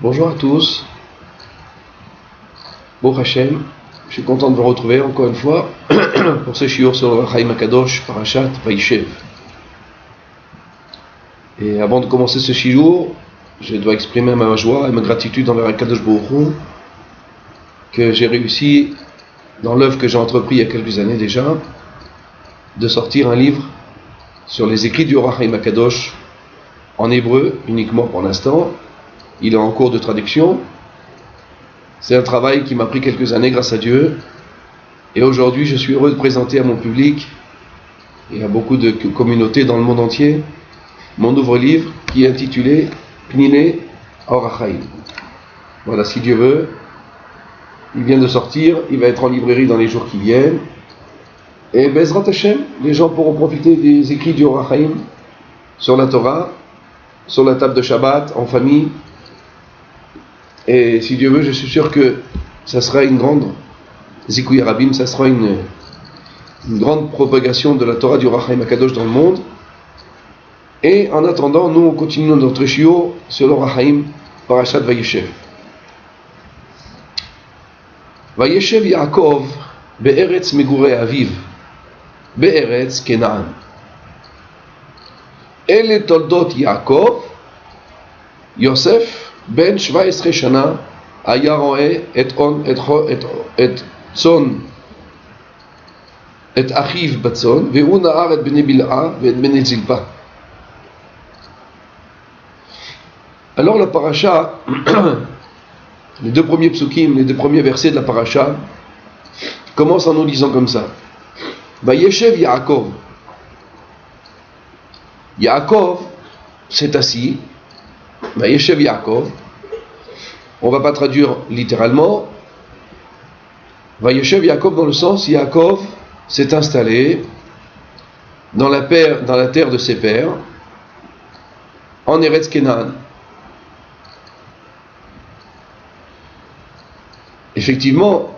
Bonjour à tous. Bon Hachem, je suis content de vous retrouver encore une fois pour ce shiur sur le Chaim Akadosh Parashat Vayishev. Et avant de commencer ce shiur, je dois exprimer ma joie et ma gratitude envers Akadosh Baruch Hu que j'ai réussi, dans l'œuvre que j'ai entrepris il y a quelques années déjà, de sortir un livre sur les écrits du Chaim Akadosh en hébreu uniquement pour l'instant. Il est en cours de traduction. C'est un travail qui m'a pris quelques années grâce à Dieu. Et aujourd'hui, je suis heureux de présenter à mon public et à beaucoup de communautés dans le monde entier mon nouveau livre qui est intitulé Pnine Or HaChaim. Voilà, si Dieu veut, il vient de sortir, il va être en librairie dans les jours qui viennent. Et Bezrat Hashem, les gens pourront profiter des écrits du Or HaChaim sur la Torah, sur la table de Shabbat, en famille. Et si Dieu veut, je suis sûr que ça sera une grande Zikuy Rabim, ça sera une grande propagation de la Torah du Chaim Akadosh dans le monde. Et en attendant, nous on continue notre shiur sur le Chaim Parashat Vayishev. Vayishev Yaakov be'eretz megurei aviv be'eretz Kenaan. Ele toldot Yaakov Yosef Ben 17 שנה היה רואה את צאן, את אחיו בצאן, והוא נער את בני בלעה ואת בני זלפה. Alors la paracha, les deux premiers psukim, les deux premiers versets de la paracha, commencent en nous disant comme ça. Vayeshev Yaakov. Yaakov s'est assis. Vayeshev Yaakov, on ne va pas traduire littéralement. Vayeshev Yaakov dans le sens, Yaakov s'est installé dans la terre de ses pères, en Eretz Kenaan. Effectivement,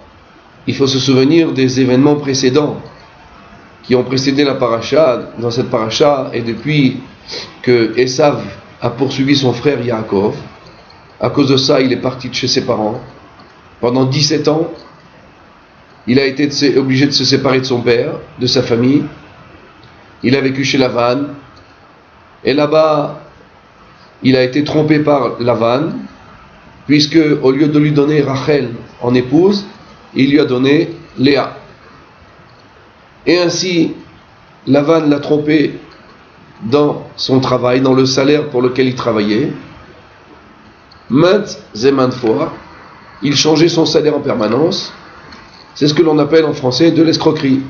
il faut se souvenir des événements précédents qui ont précédé la paracha, dans cette paracha, et depuis que Esav a poursuivi son frère Yaakov. À cause de ça, il est parti de chez ses parents. Pendant 17 ans, il a été obligé de se séparer de son père, de sa famille. Il a vécu chez Lavan. Et là-bas, il a été trompé par Lavan, puisque au lieu de lui donner Rachel en épouse, il lui a donné Léa. Et ainsi, Lavan l'a trompé dans son travail, dans le salaire pour lequel il travaillait. Maintes et maintes fois, il changeait son salaire en permanence. C'est ce que l'on appelle en français de l'escroquerie.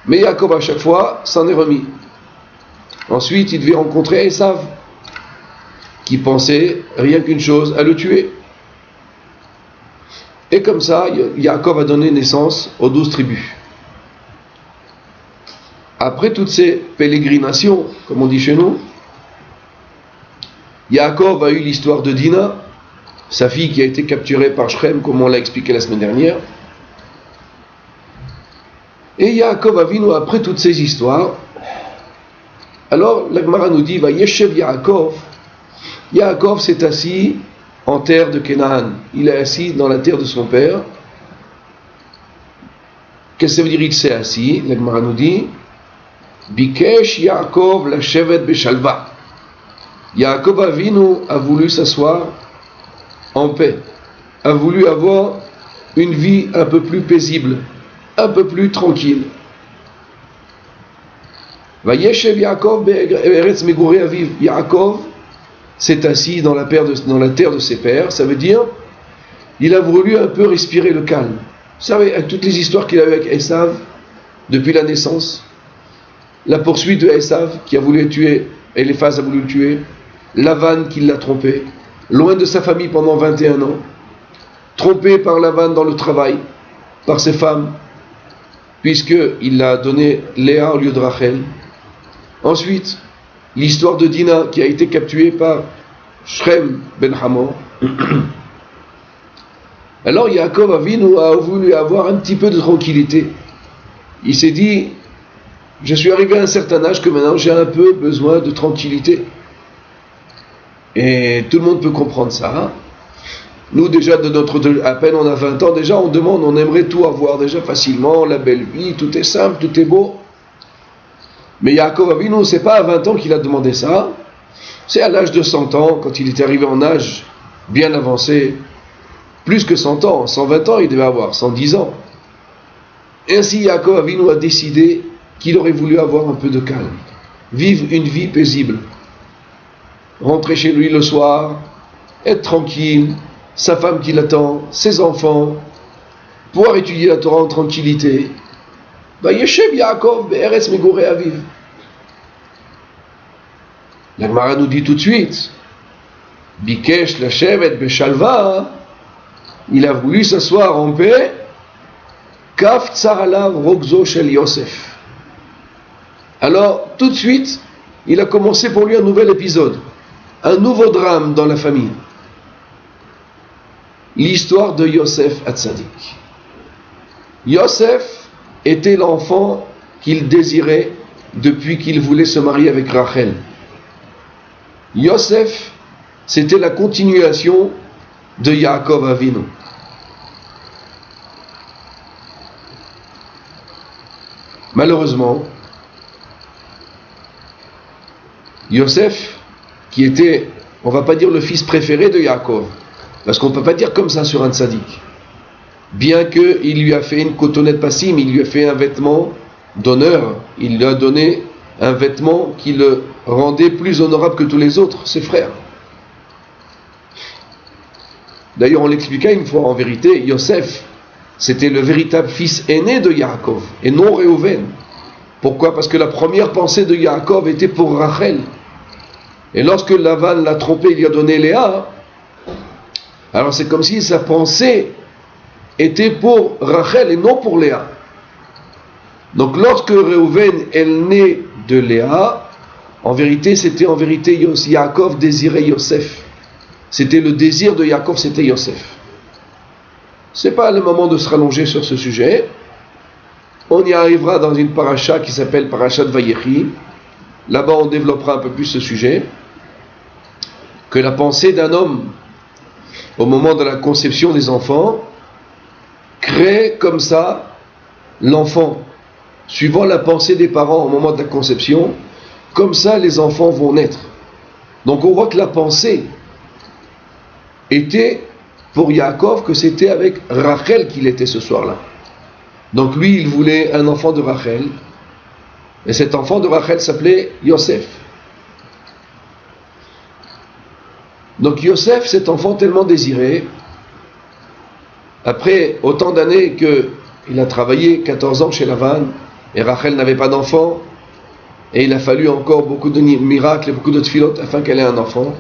Mais Yaakov à chaque fois s'en est remis. Ensuite, il devait rencontrer Esav, qui pensait rien qu'une chose, à le tuer. Et comme ça, Yaakov a donné naissance aux 12 tribus. Après toutes ces pérégrinations, comme on dit chez nous, Yaakov a eu l'histoire de Dina, sa fille qui a été capturée par Shrem, comme on l'a expliqué la semaine dernière. Et Yaakov Avinu, après toutes ces histoires, alors la Gemara nous dit, Vayeshev Yaakov, Yaakov s'est assis en terre de Kenaan. Il est assis dans la terre de son père. Qu'est-ce que ça veut dire il s'est assis? La Gemara nous dit, Bikesh Yaakov la shevet beshalva. Yaakov Avinu a voulu s'asseoir en paix, a voulu avoir une vie un peu plus paisible, un peu plus tranquille. Vayeshev Yaakov be'eretz megurei aviv. Yaakov s'est assis dans la terre de ses pères. Ça veut dire, il a voulu un peu respirer le calme. Vous savez, avec toutes les histoires qu'il a eues avec Esav depuis la naissance, la poursuite de Esav qui a voulu le tuer, Éléphaz a voulu le tuer, Lavan qui l'a trompé, loin de sa famille pendant 21 ans, trompé par Lavan dans le travail, par ses femmes, puisqu'il a donné Léa au lieu de Rachel. Ensuite, l'histoire de Dina qui a été capturée par Shrem ben Hamor. Alors Yaakov Avinu a voulu avoir un petit peu de tranquillité. Il s'est dit, je suis arrivé à un certain âge que maintenant j'ai un peu besoin de tranquillité. Et tout le monde peut comprendre ça. Nous déjà, à peine on a 20 ans, déjà on demande, on aimerait tout avoir déjà facilement, la belle vie, tout est simple, tout est beau. Mais Yaakov Avinu, c'est pas à 20 ans qu'il a demandé ça, c'est à l'âge de 100 ans, quand il était arrivé en âge bien avancé, plus que 100 ans, 120 ans il devait avoir, 110 ans. Ainsi Yaakov Avinu a décidé qu'il aurait voulu avoir un peu de calme, vivre une vie paisible, rentrer chez lui le soir, être tranquille, sa femme qui l'attend, ses enfants, pouvoir étudier la Torah en tranquillité. Vayeshev Yaakov be'eretz megorei aviv. La Gemara nous dit tout de suite, Bikesh lashevet beshalva, il a voulu s'asseoir en paix, Kaf tsar alav rogzo shel Yosef. Alors, tout de suite, il a commencé pour lui un nouvel épisode, un nouveau drame dans la famille. L'histoire de Yosef Hatzadik. Yosef était l'enfant qu'il désirait depuis qu'il voulait se marier avec Rachel. Yosef, c'était la continuation de Yaakov Avinu. Malheureusement, Yosef, qui était, on ne va pas dire le fils préféré de Yaakov, parce qu'on ne peut pas dire comme ça sur un tzaddik. Bien qu'il lui a fait une cotonnette passim, il lui a fait un vêtement d'honneur, il lui a donné un vêtement qui le rendait plus honorable que tous les autres, ses frères. D'ailleurs, on l'expliquait une fois, en vérité, Yosef, c'était le véritable fils aîné de Yaakov, et non Réhouven. Pourquoi? Parce que la première pensée de Yaakov était pour Rachel. Et lorsque Lavan l'a trompé, il lui a donné Léa, alors c'est comme si sa pensée était pour Rachel et non pour Léa. Donc lorsque Réhouven est né de Léa, en vérité, c'était en vérité Yaakov désirait Yosef. C'était le désir de Yaakov, c'était Yosef. Ce n'est pas le moment de se rallonger sur ce sujet. On y arrivera dans une paracha qui s'appelle Parashat Vayechi. Là-bas, on développera un peu plus ce sujet. Que la pensée d'un homme, au moment de la conception des enfants, crée comme ça l'enfant. Suivant la pensée des parents au moment de la conception, comme ça les enfants vont naître. Donc on voit que la pensée était pour Yaakov que c'était avec Rachel qu'il était ce soir-là. Donc lui, il voulait un enfant de Rachel, et cet enfant de Rachel s'appelait Yosef. Donc Yosef, cet enfant tellement désiré, après autant d'années qu'il a travaillé 14 ans chez Lavan, et Rachel n'avait pas d'enfant, et il a fallu encore beaucoup de miracles et beaucoup de tfilotes afin qu'elle ait un enfant,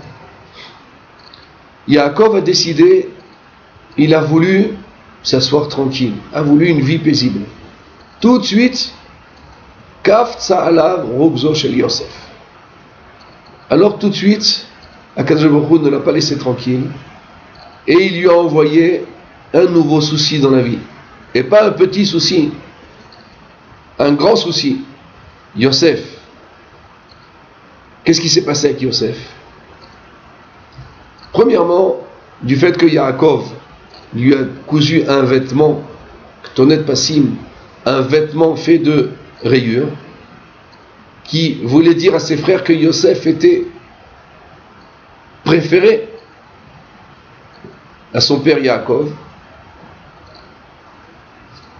Yaakov a décidé, il a voulu s'asseoir tranquille, a voulu une vie paisible. Tout de suite, Kaf tsa'alav rogzo shel Yosef. Alors tout de suite, Akadosh Baruch Hu ne l'a pas laissé tranquille, et il lui a envoyé un nouveau souci dans la vie. Et pas un petit souci, un grand souci. Yosef. Qu'est-ce qui s'est passé avec Yosef? Premièrement, du fait que Yaakov lui a cousu un vêtement, Ktonet Passim, un vêtement fait de rayures, qui voulait dire à ses frères que Yosef était préféré à son père Yaakov.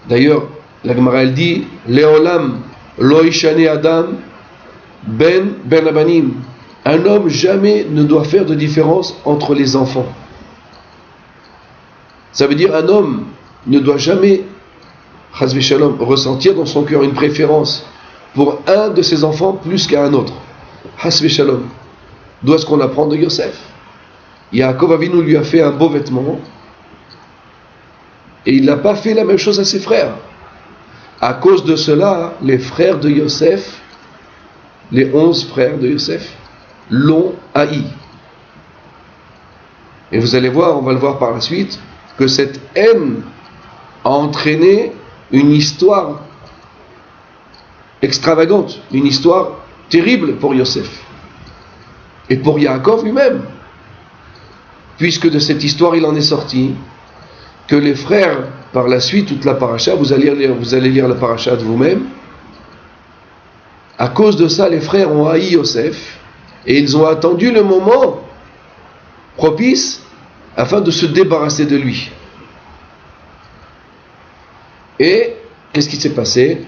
D'ailleurs, la Gemara elle dit Leolam lo yishane Adam ben abanim. Un homme jamais ne doit faire de différence entre les enfants. Ça veut dire un homme ne doit jamais, chas v'shalom, ressentir dans son cœur une préférence pour un de ses enfants plus qu'à un autre. Chas v'shalom. D'où est-ce qu'on apprend de Yosef? Yaakov Avinu lui a fait un beau vêtement et il n'a pas fait la même chose à ses frères. À cause de cela, les frères de Yosef, les 11 frères de Yosef, l'ont haï. Et vous allez voir, on va le voir par la suite, que cette haine a entraîné une histoire extravagante, une histoire terrible pour Yosef. Et pour Yaakov lui-même. puisque de cette histoire il en est sorti que les frères, par la suite, toute la paracha, vous allez lire la paracha de vous-même, à cause de ça les frères ont haï Yosef et ils ont attendu le moment propice afin de se débarrasser de lui. Et qu'est-ce qui s'est passé?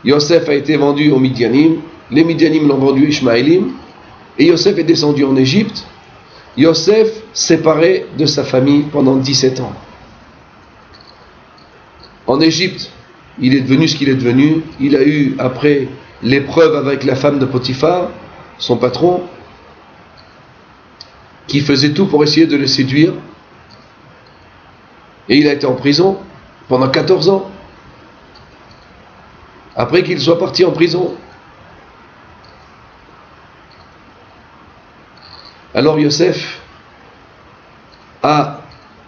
Yosef a été vendu aux Midianim, les Midianim l'ont vendu aux Ishmaélim, et Yosef est descendu en Égypte. Yosef séparé de sa famille pendant 17 ans. En Égypte, il est devenu ce qu'il est devenu. Il a eu, après l'épreuve avec la femme de Potiphar, son patron, qui faisait tout pour essayer de le séduire. Et il a été en prison pendant 14 ans. Après qu'il soit parti en prison. Alors Yosef a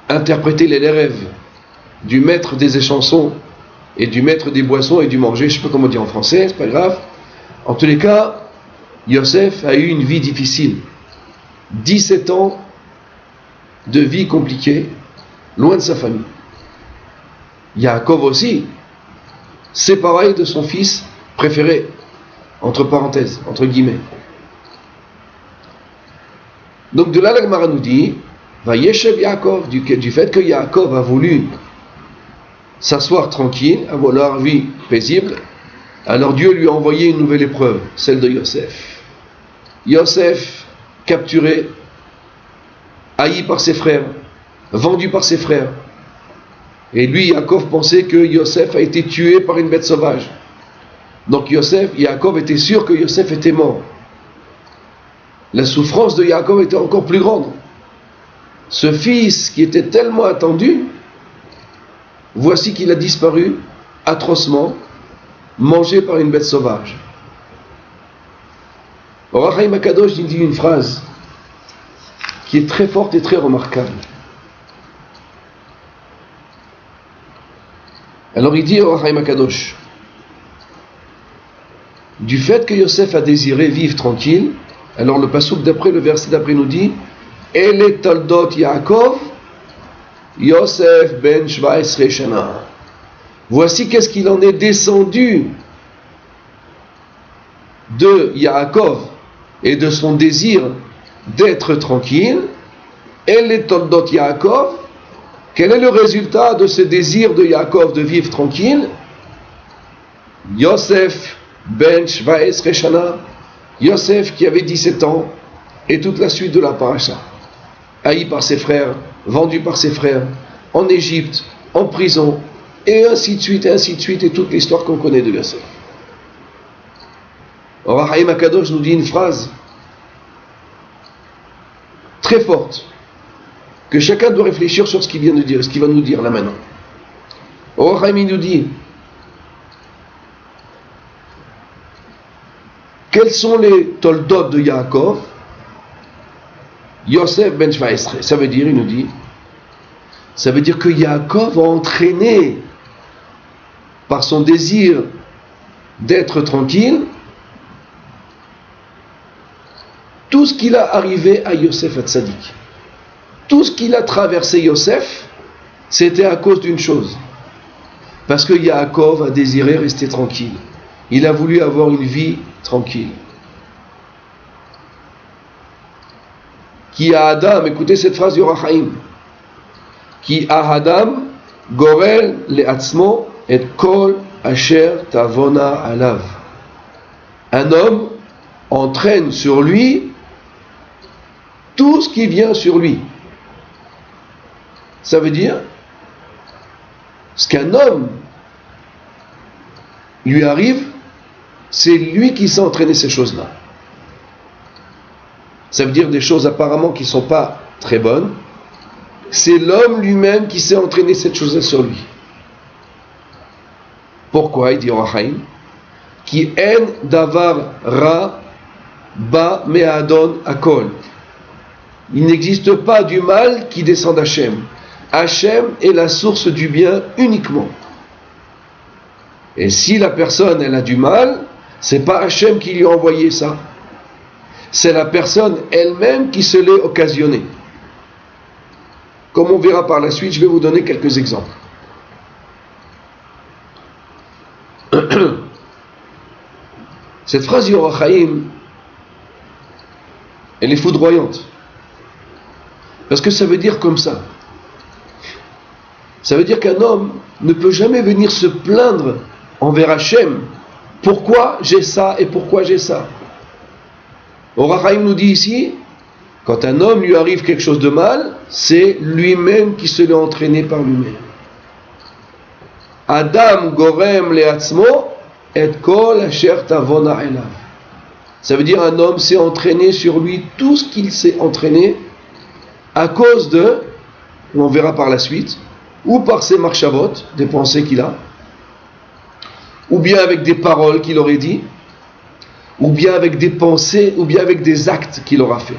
interprété les rêves du maître des échansons et du maître des boissons et du manger, je ne sais pas comment dire en français, c'est pas grave. En tous les cas, Yosef a eu une vie difficile. 17 ans de vie compliquée, loin de sa famille. Yaakov aussi, séparé de son fils préféré, entre parenthèses, entre guillemets. Donc de là, la Gemara nous dit, Vayeshev Yaakov, du fait que Yaakov a voulu s'asseoir tranquille, avoir leur vie paisible, alors Dieu lui a envoyé une nouvelle épreuve, celle de Yosef. Yosef, capturé, haï par ses frères, vendu par ses frères. Et lui, Yaakov, pensait que Yosef a été tué par une bête sauvage. Donc Yaakov était sûr que Yosef était mort. La souffrance de Yaakov était encore plus grande. Ce fils qui était tellement attendu, voici qu'il a disparu atrocement, mangé par une bête sauvage. Or Chaim HaKadosh dit une phrase qui est très forte et très remarquable. Alors il dit Or Chaim HaKadosh, du fait que Yosef a désiré vivre tranquille, alors le passouk d'après, le verset d'après nous dit Ele toldot Yaakov Yosef ben 17 shana. Voici qu'est-ce qu'il en est descendu de Yaakov et de son désir d'être tranquille. Ele toldot Yaakov. Quel est le résultat de ce désir de Yaakov de vivre tranquille? Yosef ben 17 shana. Yosef qui avait 17 ans et toute la suite de la paracha, haï par ses frères, vendu par ses frères, en Égypte, en prison, et ainsi de suite, et toute l'histoire qu'on connaît de Yosef. Or, Chaim HaKadosh nous dit une phrase très forte, que chacun doit réfléchir sur ce qu'il vient de dire, ce qu'il va nous dire là maintenant. Or, Chaim nous dit quels sont les toldot de Yaakov? Yosef ben 17. Ça veut dire, il nous dit, ça veut dire que Yaakov a entraîné par son désir d'être tranquille tout ce qu'il a arrivé à Yosef Hatzadik. Tout ce qu'il a traversé Yosef, c'était à cause d'une chose. Parce que Yaakov a désiré rester tranquille. Il a voulu avoir une vie tranquille. Qui a Adam, écoutez cette phrase du Rachaim. Qui a Adam, gorel le'atzmo et kol asher tavona alav. Un homme entraîne sur lui tout ce qui vient sur lui. Ça veut dire, ce qu'un homme lui arrive, c'est lui qui s'est entraîné ces choses-là. Ça veut dire des choses apparemment qui ne sont pas très bonnes. C'est l'homme lui-même qui s'est entraîné cette chose-là sur lui. Pourquoi? Il dit Rachaim, qui en davar ra ba me'adon akol. Il n'existe pas du mal qui descend d'Hachem. Hachem est la source du bien uniquement. Et si la personne elle a du mal, c'est pas Hachem qui lui a envoyé ça. C'est la personne elle-même qui se l'est occasionnée. Comme on verra par la suite, je vais vous donner quelques exemples. Cette phrase Yor HaChaim, elle est foudroyante. Parce que ça veut dire comme ça. Ça veut dire qu'un homme ne peut jamais venir se plaindre envers Hachem. Pourquoi j'ai ça et pourquoi j'ai ça? Or HaChaim nous dit ici, quand un homme lui arrive quelque chose de mal, c'est lui-même qui se l'est entraîné par lui-même. Adam gorem le'atzmo et kol asher tavona elav. Ça veut dire un homme s'est entraîné sur lui tout ce qu'il s'est entraîné à cause de, on verra par la suite, ou par ses marchavot, des pensées qu'il a, ou bien avec des paroles qu'il aurait dit, ou bien avec des pensées, ou bien avec des actes qu'il aura fait.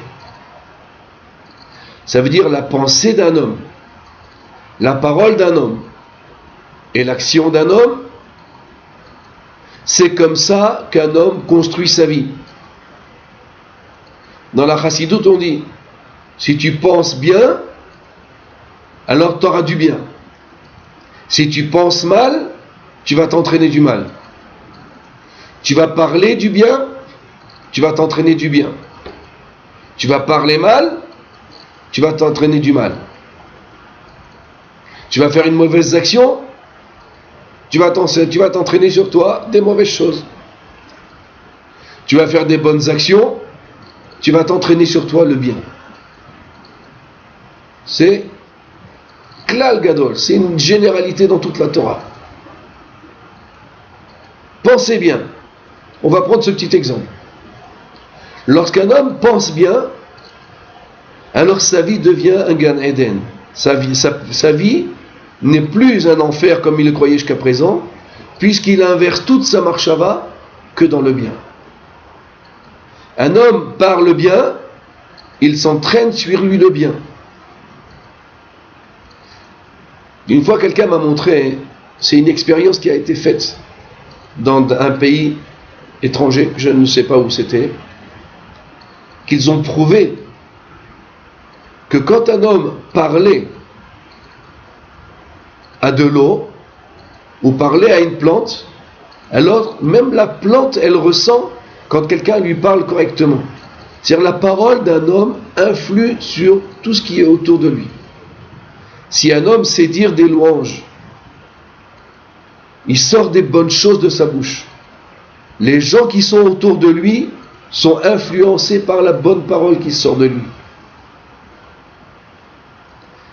Ça veut dire la pensée d'un homme, la parole d'un homme et l'action d'un homme. C'est comme ça qu'un homme construit sa vie. Dans la Chassidoute, on dit, si tu penses bien, alors tu auras du bien. Si tu penses mal, tu vas t'entraîner du mal. Tu vas parler du bien, tu vas t'entraîner du bien. Tu vas parler mal, tu vas t'entraîner du mal. Tu vas faire une mauvaise action, tu vas t'entraîner sur toi des mauvaises choses. Tu vas faire des bonnes actions, tu vas t'entraîner sur toi le bien. C'est Klal Gadol, c'est une généralité dans toute la Torah. Pensez bien. On va prendre ce petit exemple. Lorsqu'un homme pense bien, alors sa vie devient un Gan Eden. Sa vie n'est plus un enfer comme il le croyait jusqu'à présent, puisqu'il inverse toute sa marchava que dans le bien. Un homme parle bien, il s'entraîne sur lui le bien. Une fois, quelqu'un m'a montré, c'est une expérience qui a été faite dans un pays étranger, je ne sais pas où c'était, qu'ils ont prouvé que quand un homme parlait à de l'eau ou parlait à une plante, alors même la plante, elle ressent quand quelqu'un lui parle correctement. C'est-à-dire la parole d'un homme influe sur tout ce qui est autour de lui. Si un homme sait dire des louanges, il sort des bonnes choses de sa bouche. Les gens qui sont autour de lui sont influencés par la bonne parole qui sort de lui.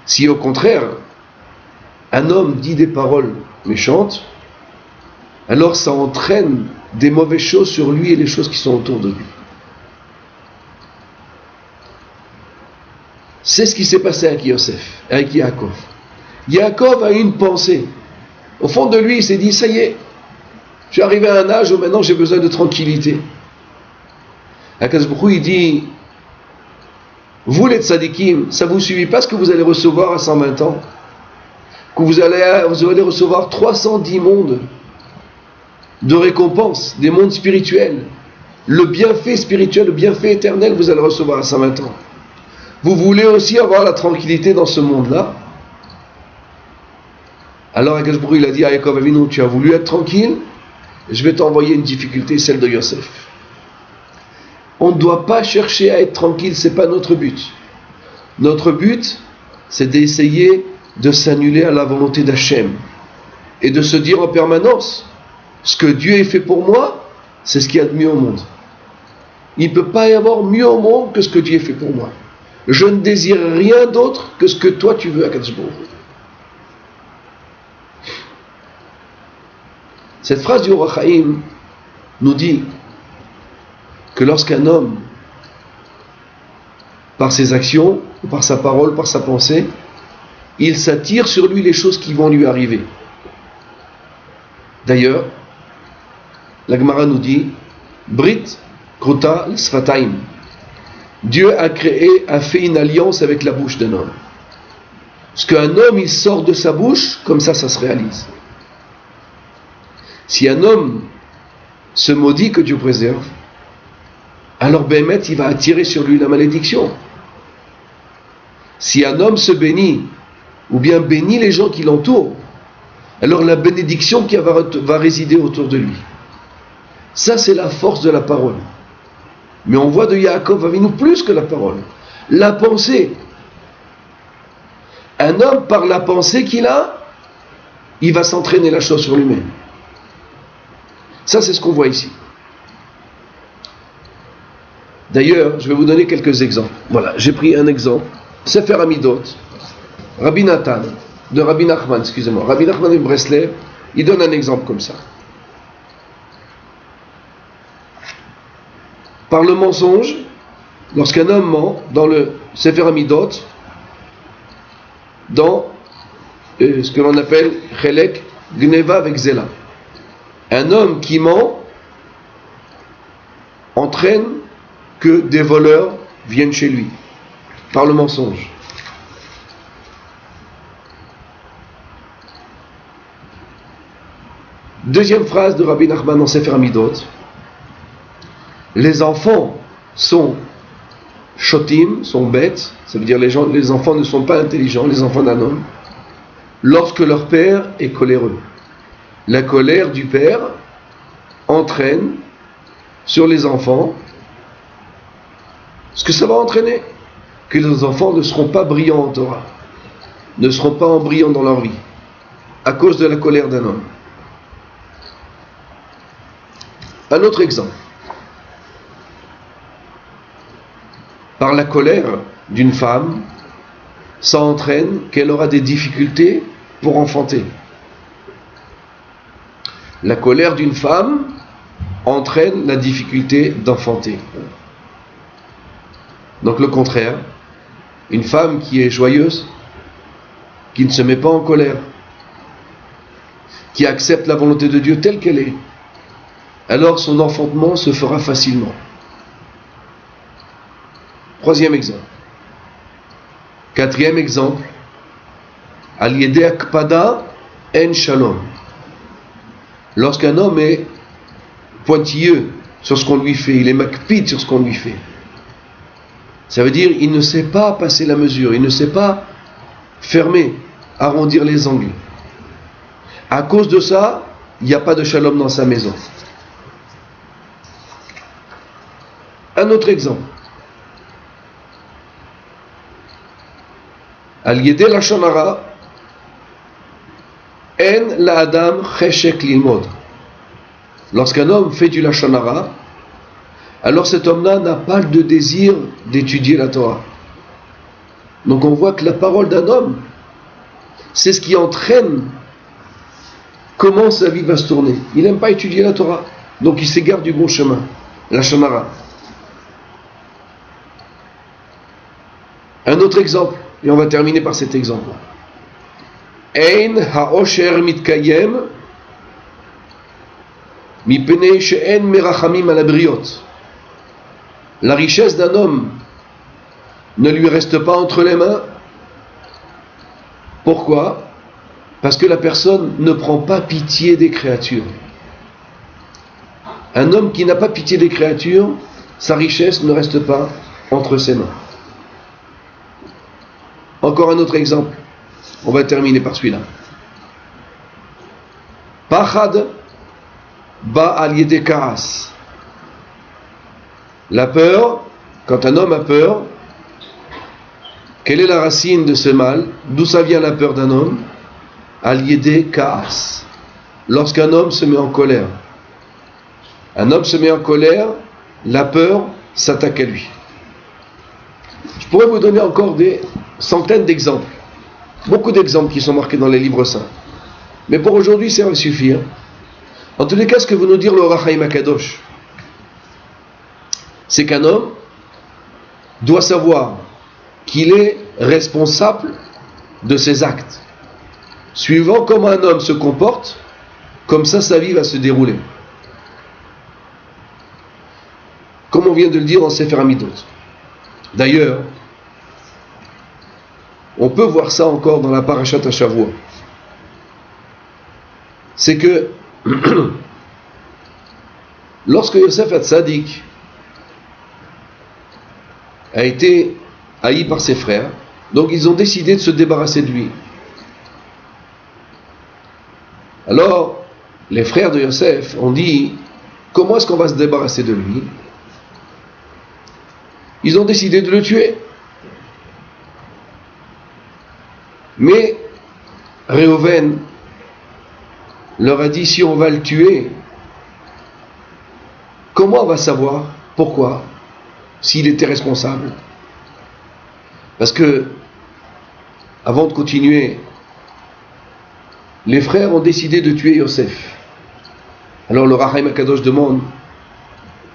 Si au contraire, un homme dit des paroles méchantes, alors ça entraîne des mauvaises choses sur lui et les choses qui sont autour de lui. C'est ce qui s'est passé avec Yosef, avec Yaakov. Yaakov a eu une pensée. Au fond de lui, il s'est dit, ça y est, je suis arrivé à un âge où maintenant j'ai besoin de tranquillité. Akadosh Baruch Hu, il dit, vous les tzadikim, ça ne vous suffit pas ce que vous allez recevoir à 120 ans, que vous allez recevoir 310 mondes de récompense, des mondes spirituels. Le bienfait spirituel, le bienfait éternel, vous allez recevoir à 120 ans. Vous voulez aussi avoir la tranquillité dans ce monde-là? Alors Akadosh Baruch Hu, il a dit à Yaakov Avinu, tu as voulu être tranquille, je vais t'envoyer une difficulté, celle de Yosef. On ne doit pas chercher à être tranquille, ce n'est pas notre but. Notre but, c'est d'essayer de s'annuler à la volonté d'Hachem et de se dire en permanence, ce que Dieu ait fait pour moi, c'est ce qu'il y a de mieux au monde. Il ne peut pas y avoir mieux au monde que ce que Dieu ait fait pour moi. Je ne désire rien d'autre que ce que toi tu veux à Akadosh Baruch Hu. Cette phrase du Yor HaChaim nous dit que lorsqu'un homme, par ses actions, par sa parole, par sa pensée, il s'attire sur lui les choses qui vont lui arriver. D'ailleurs, la Gemara nous dit, Brit Kruta Sfataim. Dieu a fait une alliance avec la bouche d'un homme. Ce qu'un homme il sort de sa bouche, comme ça se réalise. Si un homme se maudit, que Dieu préserve, alors Béhémet, il va attirer sur lui la malédiction. Si un homme se bénit ou bien bénit les gens qui l'entourent, alors la bénédiction qui va résider autour de lui. Ça, c'est la force de la parole. Mais on voit de Yaakov Avinu plus que la parole. La pensée. Un homme, par la pensée qu'il a, il va s'entraîner la chose sur lui-même. Ça, c'est ce qu'on voit ici. D'ailleurs, je vais vous donner quelques exemples. Voilà, j'ai pris un exemple. Sefer Amidot, Rabbi Nathan, de Rabbi Nachman, excusez-moi. Rabbi Nachman de Breslev, il donne un exemple comme ça. Par le mensonge, lorsqu'un homme ment, dans le Sefer Amidot, dans ce que l'on appelle Chelek, Gneva avec Zela. Un homme qui ment entraîne que des voleurs viennent chez lui, par le mensonge. Deuxième phrase de Rabbi Nachman dans Sefer Amidot. Les enfants sont shotim, sont bêtes, ça veut dire les enfants ne sont pas intelligents, les enfants d'un homme, lorsque leur père est coléreux. La colère du père entraîne sur les enfants ce que ça va entraîner, que les enfants ne seront pas brillants en Torah, ne seront pas brillants dans leur vie, à cause de la colère d'un homme. Un autre exemple. Par la colère d'une femme, ça entraîne qu'elle aura des difficultés pour enfanter. La colère d'une femme entraîne la difficulté d'enfanter. Donc le contraire, une femme qui est joyeuse, qui ne se met pas en colère, qui accepte la volonté de Dieu telle qu'elle est, alors son enfantement se fera facilement. Troisième exemple. Quatrième exemple. Al yedei akpada en shalom. Lorsqu'un homme est pointilleux sur ce qu'on lui fait, il est makpid sur ce qu'on lui fait. Ça veut dire il ne sait pas passer la mesure, il ne sait pas fermer, arrondir les angles. À cause de ça, il n'y a pas de shalom dans sa maison. Un autre exemple. Al yedei lashon hara en la adam cheshek lilmod. Lorsqu'un homme fait du lashon hara, alors cet homme-là n'a pas de désir d'étudier la Torah. Donc on voit que la parole d'un homme, c'est ce qui entraîne comment sa vie va se tourner. Il n'aime pas étudier la Torah, donc il s'égare du bon chemin, lashon hara. Un autre exemple, et on va terminer par cet exemple. Ein ha'osher mitkayem mipnei she'en merachamim al habriot. La richesse d'un homme ne lui reste pas entre les mains. Pourquoi? Parce que la personne ne prend pas pitié des créatures. Un homme qui n'a pas pitié des créatures, sa richesse ne reste pas entre ses mains. Encore un autre exemple. On va terminer par celui-là. Pachad ba al yedei kaas. La peur, quand un homme a peur, quelle est la racine de ce mal? D'où ça vient la peur d'un homme? Al yedei kaas. Lorsqu'un homme se met en colère. Un homme se met en colère, la peur s'attaque à lui. Je pourrais vous donner encore des centaines d'exemples. Beaucoup d'exemples qui sont marqués dans les livres saints. Mais pour aujourd'hui, ça va suffire. En tous les cas, ce que veut nous dire le Or HaChaim HaKadosh, c'est qu'un homme doit savoir qu'il est responsable de ses actes. Suivant comment un homme se comporte, comme ça sa vie va se dérouler. Comme on vient de le dire dans Sefer Amidot. D'ailleurs, on peut voir ça encore dans la Parashat HaShavua. C'est que lorsque Yosef HaTzadik a été haï par ses frères, donc ils ont décidé de se débarrasser de lui. Alors, les frères de Yosef ont dit, comment est-ce qu'on va se débarrasser de lui? Ils ont décidé de le tuer. Mais Réhouven leur a dit, si on va le tuer, comment on va savoir pourquoi, s'il était responsable? Parce que, avant de continuer, les frères ont décidé de tuer Yosef. Alors le Rahaim Akadosh demande,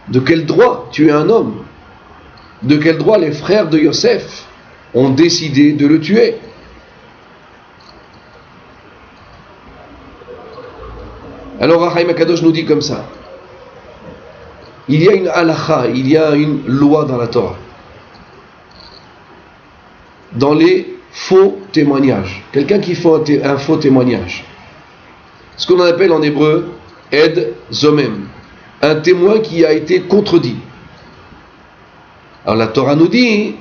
de quel droit tuer un homme? De quel droit les frères de Yosef ont décidé de le tuer? Alors Rahaim Akadosh nous dit comme ça, il y a une halakha, il y a une loi dans la Torah, dans les faux témoignages. Quelqu'un qui fait un faux témoignage, ce qu'on appelle en hébreu Ed Zomem, un témoin qui a été contredit. Alors la Torah nous dit,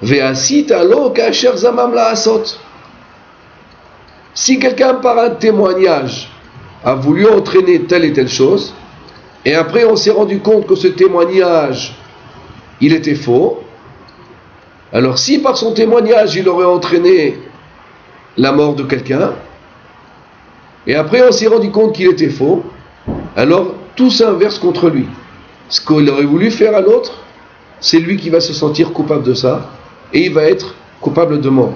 Ve'asit alo kasher zamam la'asot. Si quelqu'un par un témoignage a voulu entraîner telle et telle chose, et après on s'est rendu compte que ce témoignage il était faux, alors si par son témoignage il aurait entraîné la mort de quelqu'un, et après on s'est rendu compte qu'il était faux, alors tout s'inverse contre lui. Ce qu'il aurait voulu faire à l'autre, c'est lui qui va se sentir coupable de ça, et il va être coupable de mort.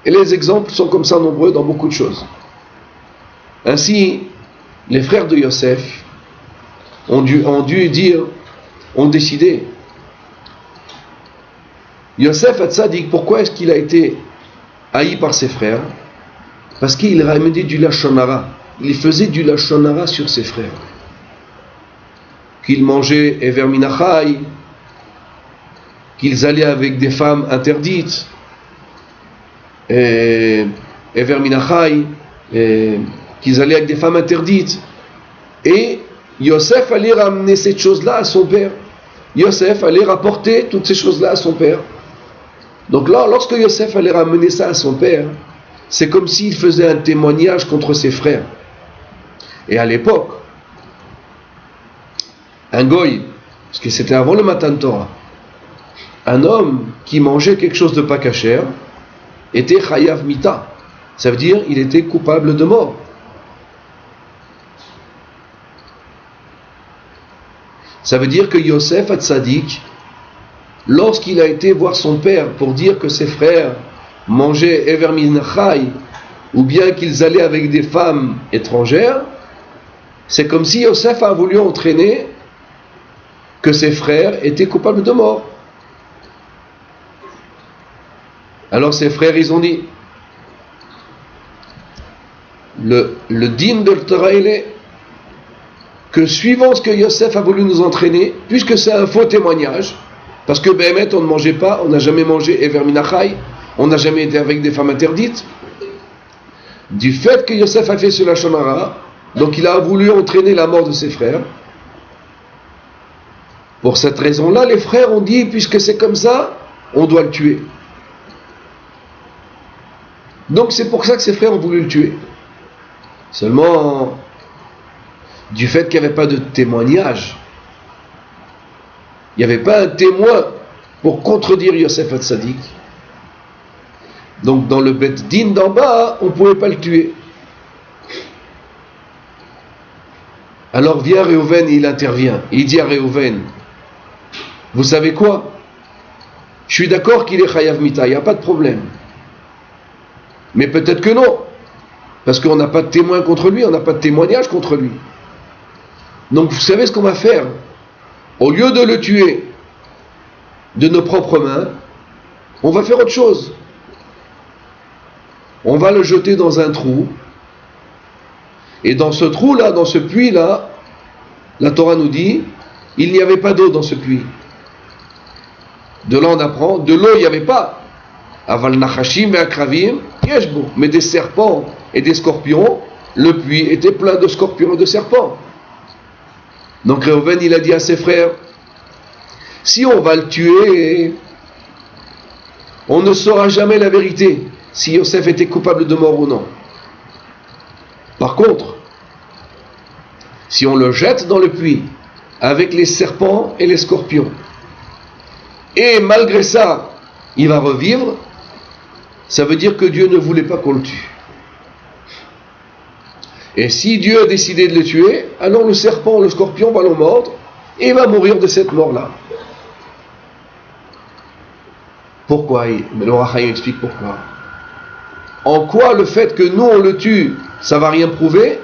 Et les exemples sont comme ça nombreux dans beaucoup de choses. Ainsi, les frères de Yosef ont décidé. Yosef Hatzadik, pourquoi est-ce qu'il a été haï par ses frères? Parce qu'il ramenait du lashon hara. Il faisait du lashon hara sur ses frères. Qu'ils mangeaient Ever Minachai, qu'ils allaient avec des femmes interdites, Ever Minachai, qu'ils allaient avec des femmes interdites. Et Yosef allait ramener cette chose-là à son père. Yosef allait rapporter toutes ces choses-là à son père. Donc là, lorsque Yosef allait ramener ça à son père, c'est comme s'il faisait un témoignage contre ses frères. Et à l'époque, un goy, parce que c'était avant le Matan Torah, un homme qui mangeait quelque chose de pas kasher était chayav mita. Ça veut dire il était coupable de mort. Ça veut dire que Yosef Hatzadik, lorsqu'il a été voir son père pour dire que ses frères mangeaient Ever Minachai, ou bien qu'ils allaient avec des femmes étrangères, c'est comme si Yosef a voulu entraîner que ses frères étaient coupables de mort. Alors ses frères, ils ont dit, le din de Torah, il est que suivant ce que Yosef a voulu nous entraîner, puisque c'est un faux témoignage, parce que Béhémet, on ne mangeait pas, on n'a jamais mangé Ever Minachai, on n'a jamais été avec des femmes interdites, du fait que Yosef a fait ce lashon hara, donc il a voulu entraîner la mort de ses frères. Pour cette raison-là, les frères ont dit, puisque c'est comme ça, on doit le tuer. Donc c'est pour ça que ses frères ont voulu le tuer. Seulement, du fait qu'il n'y avait pas de témoignage, il n'y avait pas un témoin pour contredire Yosef Hatzadik. Donc dans le Bet Din d'en bas, on ne pouvait pas le tuer. Alors vient Réhouven et il intervient. Il dit à Réhouven, vous savez quoi? Je suis d'accord qu'il est chayav mita, il n'y a pas de problème. Mais peut-être que non. Parce qu'on n'a pas de témoin contre lui, on n'a pas de témoignage contre lui. Donc vous savez ce qu'on va faire? Au lieu de le tuer de nos propres mains, on va faire autre chose. On va le jeter dans un trou. Et dans ce trou-là, dans ce puits-là, la Torah nous dit, il n'y avait pas d'eau dans ce puits. De là on apprend, de l'eau il n'y avait pas. Aval nachashim et akravim, yeshbo. Mais des serpents et des scorpions, le puits était plein de scorpions et de serpents. Donc Réhouven il a dit à ses frères, si on va le tuer, on ne saura jamais la vérité, si Yosef était coupable de mort ou non. Par contre, si on le jette dans le puits avec les serpents et les scorpions, et malgré ça, il va revivre, ça veut dire que Dieu ne voulait pas qu'on le tue. Et si Dieu a décidé de le tuer, alors le serpent ou le scorpion va le mordre et il va mourir de cette mort-là. Pourquoi? Le Rahaïm explique pourquoi. En quoi le fait que nous on le tue, ça va rien prouver,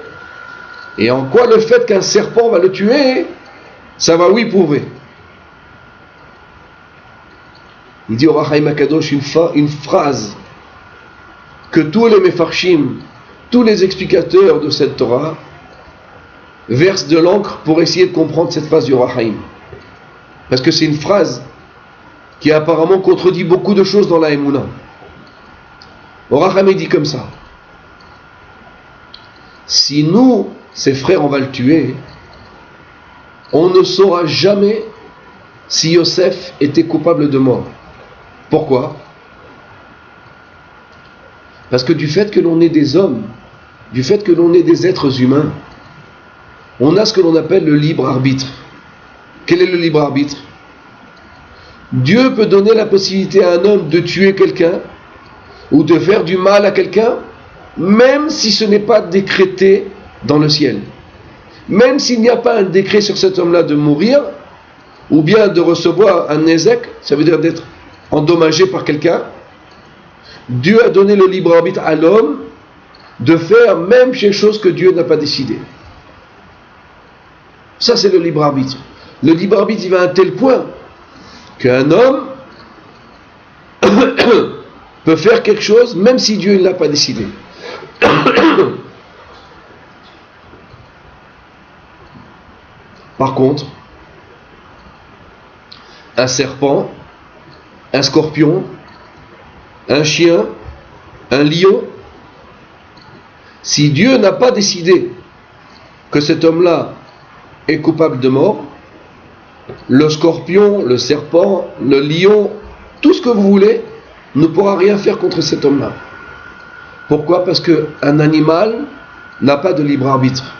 et en quoi le fait qu'un serpent va le tuer, ça va oui prouver. Il dit au Rahaïm Akadosh une phrase que tous les Mefarshim, tous les explicateurs de cette Torah versent de l'encre pour essayer de comprendre cette phrase du Rahaïm. Parce que c'est une phrase qui apparemment contredit beaucoup de choses dans la Emouna. Le Rahaïm dit comme ça: si nous, ses frères, on va le tuer, on ne saura jamais si Yosef était coupable de mort. Pourquoi? Parce que du fait que l'on est des hommes, du fait que l'on est des êtres humains, on a ce que l'on appelle le libre arbitre. Quel est le libre arbitre? Dieu peut donner la possibilité à un homme de tuer quelqu'un ou de faire du mal à quelqu'un, même si ce n'est pas décrété dans le ciel. Même s'il n'y a pas un décret sur cet homme-là de mourir, ou bien de recevoir un nezek, ça veut dire d'être endommagé par quelqu'un, Dieu a donné le libre arbitre à l'homme de faire même quelque chose que Dieu n'a pas décidé. Ça, c'est le libre arbitre. Le libre arbitre, il va à un tel point qu'un homme peut faire quelque chose même si Dieu ne l'a pas décidé. Par contre, un serpent, un scorpion, un chien, un lion, si Dieu n'a pas décidé que cet homme-là est coupable de mort, le scorpion, le serpent, le lion, tout ce que vous voulez, ne pourra rien faire contre cet homme-là. Pourquoi? Parce qu'un animal n'a pas de libre arbitre.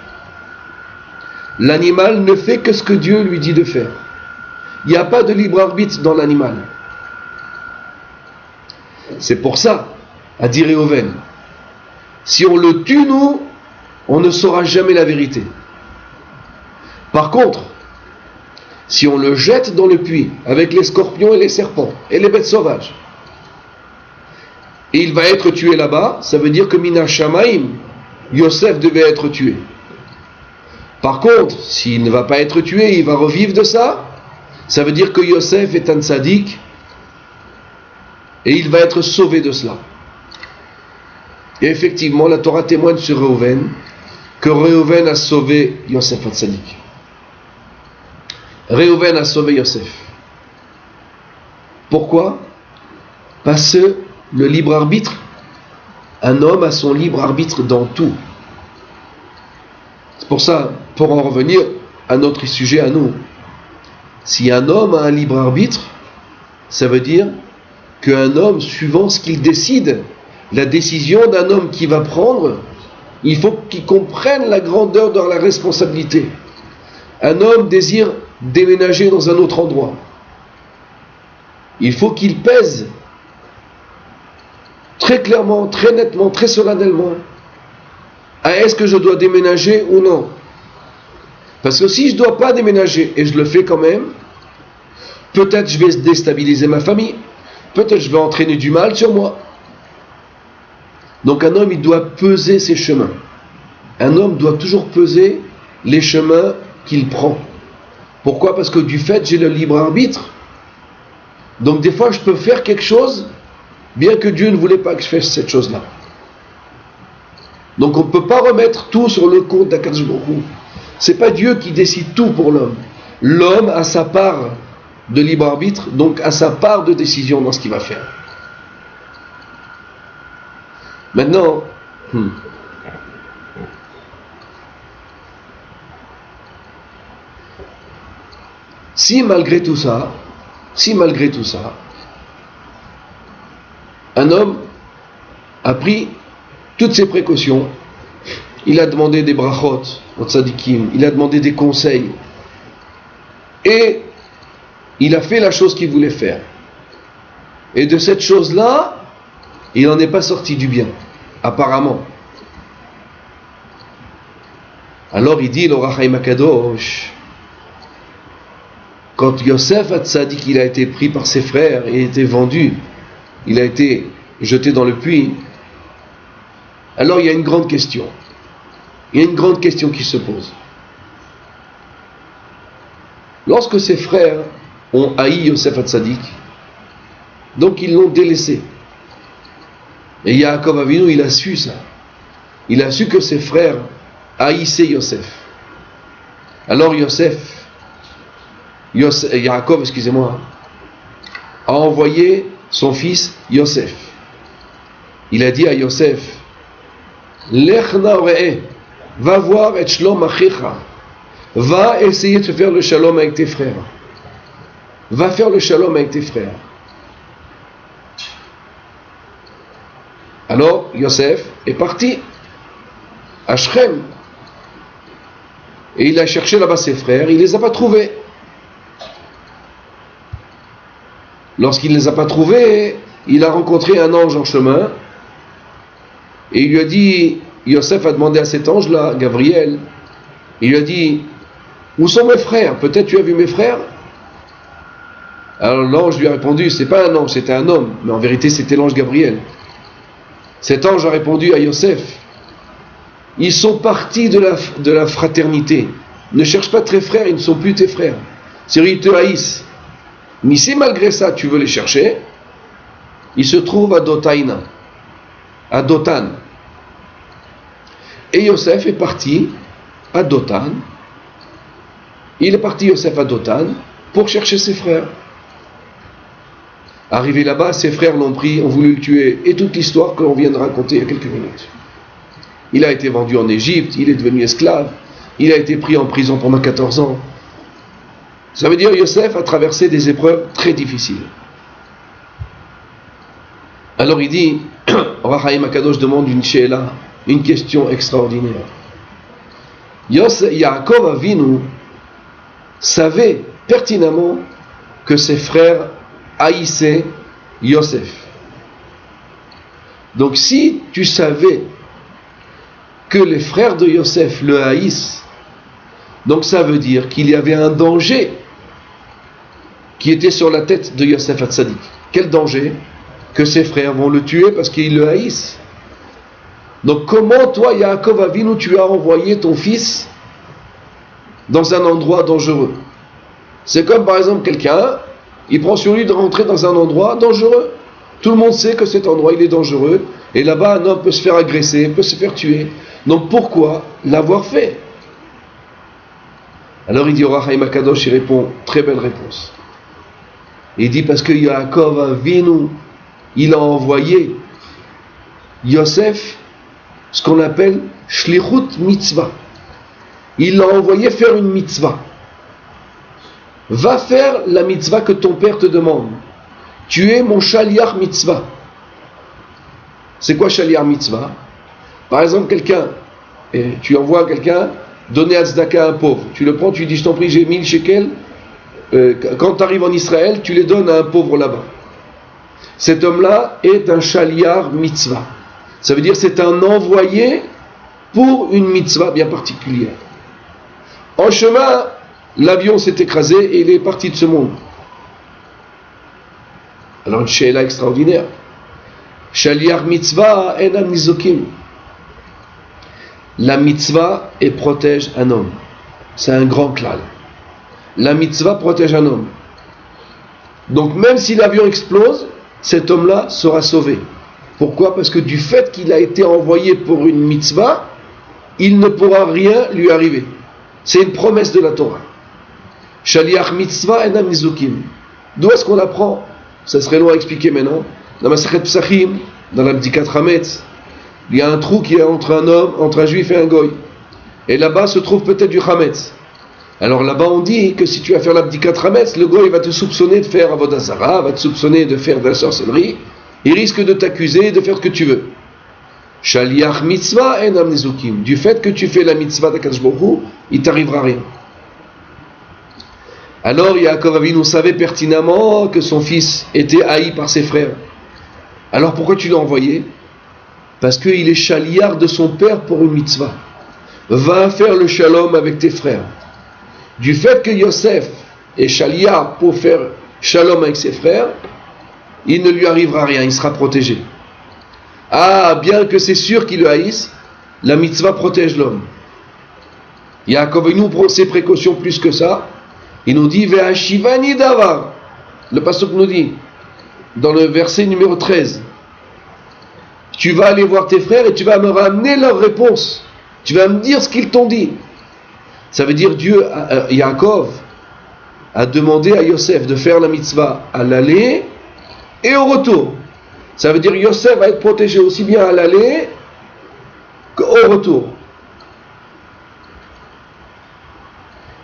L'animal ne fait que ce que Dieu lui dit de faire. Il n'y a pas de libre arbitre dans l'animal. C'est pour ça, a dit Réhouven, si on le tue, nous, on ne saura jamais la vérité. Par contre, si on le jette dans le puits avec les scorpions et les serpents et les bêtes sauvages, et il va être tué là-bas, ça veut dire que Mina Shamaim, Yosef devait être tué. Par contre, s'il ne va pas être tué, il va revivre de ça, ça veut dire que Yosef est un tzaddik et il va être sauvé de cela. Et effectivement, la Torah témoigne sur Réhouven que Réhouven a sauvé Yosef un tzaddik. Réhouven a sauvé Yosef. Pourquoi? Parce que le libre arbitre, un homme a son libre arbitre dans tout. C'est pour ça, pour en revenir à notre sujet à nous, si un homme a un libre arbitre, ça veut dire qu'un homme, suivant ce qu'il décide, la décision d'un homme qu'il va prendre, il faut qu'il comprenne la grandeur de la responsabilité. Un homme désire déménager dans un autre endroit. Il faut qu'il pèse très clairement, très nettement, très solennellement, est-ce que je dois déménager ou non? Parce que si je ne dois pas déménager et je le fais quand même, peut-être je vais déstabiliser ma famille, peut-être je vais entraîner du mal sur moi. Donc un homme, il doit peser ses chemins. Un homme doit toujours peser les chemins qu'il prend. Pourquoi? Parce que du fait, j'ai le libre arbitre. Donc des fois, je peux faire quelque chose, bien que Dieu ne voulait pas que je fasse cette chose-là. Donc on ne peut pas remettre tout sur le compte d'Akadosh Baruch Hu. Ce n'est pas Dieu qui décide tout pour l'homme. L'homme a sa part de libre arbitre, donc a sa part de décision dans ce qu'il va faire. Maintenant, si malgré tout ça, un homme a pris toutes ses précautions, il a demandé des brachot au tzadikim, il a demandé des conseils. Et il a fait la chose qu'il voulait faire. Et de cette chose-là, il n'en est pas sorti du bien, apparemment. Alors il dit, l'Or HaChaim HaKadosh, quand Yosef Hatzadik il a été pris par ses frères et été vendu, il a été jeté dans le puits, alors il y a une grande question. Il y a une grande question qui se pose. Lorsque ses frères ont haï Yosef Hatzadik, donc ils l'ont délaissé. Et Yaakov Avinu, il a su ça. Il a su que ses frères haïssaient Yosef. Alors Yaakov, excusez-moi, a envoyé son fils Yosef. Il a dit à Yosef, Lech na'oreh, va voir et shlom achecha, va essayer de faire le shalom avec tes frères. Va faire le shalom avec tes frères. Alors Yosef est parti à Shrem et il a cherché là-bas ses frères, il ne les a pas trouvés. Lorsqu'il ne les a pas trouvés, il a rencontré un ange en chemin et il lui a dit, Yosef a demandé à cet ange-là, Gabriel, il lui a dit, où sont mes frères? Peut-être tu as vu mes frères? Alors l'ange lui a répondu, c'est pas un ange, c'était un homme, mais en vérité c'était l'ange Gabriel. Cet ange a répondu à Yosef, ils sont partis de la fraternité. Ne cherche pas tes frères, ils ne sont plus tes frères. C'est-à-dire, ils te haïssent. Mais si malgré ça tu veux les chercher, ils se trouvent à Dotaïna, à Dotan. Et Yosef est parti à Dotan. Il est parti Yosef à Dotan pour chercher ses frères. Arrivé là-bas, ses frères l'ont pris, ont voulu le tuer, et toute l'histoire que l'on vient de raconter il y a quelques minutes. Il a été vendu en Égypte, il est devenu esclave, il a été pris en prison pendant 14 ans. Ça veut dire que Yosef a traversé des épreuves très difficiles. Alors il dit, Or HaChaim HaKadosh demande une she'ela, une question extraordinaire. Yaakov Avinu savait pertinemment que ses frères haïssaient Yosef. Donc si tu savais que les frères de Yosef le haïssent, donc ça veut dire qu'il y avait un danger qui était sur la tête de Yosef Hatzadik. Quel danger? Que ses frères vont le tuer parce qu'ils le haïssent. Donc comment toi, Yaakov Avinu, tu as envoyé ton fils dans un endroit dangereux? C'est comme par exemple quelqu'un, il prend sur lui de rentrer dans un endroit dangereux. Tout le monde sait que cet endroit il est dangereux, et là-bas un homme peut se faire agresser, peut se faire tuer. Donc pourquoi l'avoir fait? Alors il dit, Or HaChaim HaKadosh, il répond, très belle réponse. Il dit parce que Yaakov Avinu, il a envoyé Yosef, ce qu'on appelle Shlichut Mitzvah. Il l'a envoyé faire une mitzvah. Va faire la mitzvah que ton père te demande. Tu es mon shaliach mitzvah. C'est quoi shaliach mitzvah? Par exemple, quelqu'un, et tu envoies quelqu'un donner tzedaka à un pauvre. Tu le prends, tu lui dis, je t'en prie, j'ai 1000 shekels. Quand tu arrives en Israël, tu les donnes à un pauvre là-bas. Cet homme-là est un shaliach mitzvah. Ça veut dire c'est un envoyé pour une mitzvah bien particulière. En chemin, l'avion s'est écrasé et il est parti de ce monde. Alors une she'ela extraordinaire. Shaliach mitzvah enam nizokim. La mitzvah et protège un homme. C'est un grand klal. La mitzvah protège un homme. Donc même si l'avion explose, cet homme-là sera sauvé. Pourquoi? Parce que du fait qu'il a été envoyé pour une mitzvah, il ne pourra rien lui arriver. C'est une promesse de la Torah. Shaliach mitzvah enam nizukim. D'où est-ce qu'on apprend? Ça serait long à expliquer maintenant. Dans Masechet Psachim, dans la Bdikat Hametz, il y a un trou qui est entre un homme, entre un juif et un goy. Et là-bas se trouve peut-être du Hametz. Alors là-bas on dit que si tu vas faire la Bdikat Hametz, le goy va te soupçonner de faire Avodah Zarah, va te soupçonner de faire de la sorcellerie, il risque de t'accuser et de faire ce que tu veux. Shaliach mitzvah enam nezukim. Du fait que tu fais la mitzvah d'Akadosh Baruch Hu, il t'arrivera rien. Alors Yaakov Avinu savait pertinemment que son fils était haï par ses frères. Alors pourquoi tu l'as envoyé? Parce qu'il est shaliach de son père pour une mitzvah. Va faire le shalom avec tes frères. Du fait que Yosef est shaliach pour faire shalom avec ses frères, il ne lui arrivera rien, il sera protégé. Ah, bien que c'est sûr qu'il le haïsse, la mitzvah protège l'homme. Yaakov Avinu prend ses précautions plus que ça. Il nous dit Ve'ashivani davar. Le pasuk nous dit dans le verset numéro 13, tu vas aller voir tes frères et tu vas me ramener leur réponse. Tu vas me dire ce qu'ils t'ont dit. Ça veut dire Dieu, Yaakov, a demandé à Yosef de faire la mitzvah à l'aller et au retour. Ça veut dire Yosef va être protégé aussi bien à l'aller qu'au retour.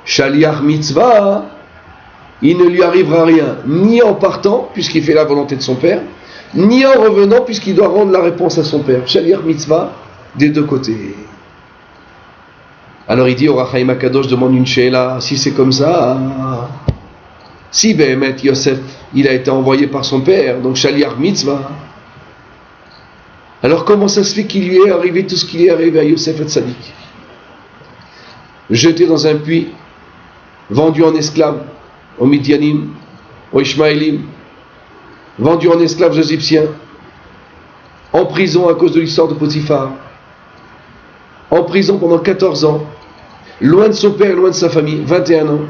Shaliach mitzvah, il ne lui arrivera rien, ni en partant, puisqu'il fait la volonté de son père, ni en revenant, puisqu'il doit rendre la réponse à son père. Shaliach mitzvah, des deux côtés. Alors il dit, Or HaChaim HaKadosh demande une sheila, si c'est comme ça, si Behemet Yosef, il a été envoyé par son père, donc Shaliach mitzvah, alors comment ça se fait qu'il lui est arrivé tout ce qui est arrivé à Yosef et Tzadik? Jeté dans un puits, vendu en esclave aux Midianim, aux Ishmaélim, vendu en esclave aux Égyptiens, en prison à cause de l'histoire de Potiphar, en prison pendant 14 ans, loin de son père, loin de sa famille, 21 ans.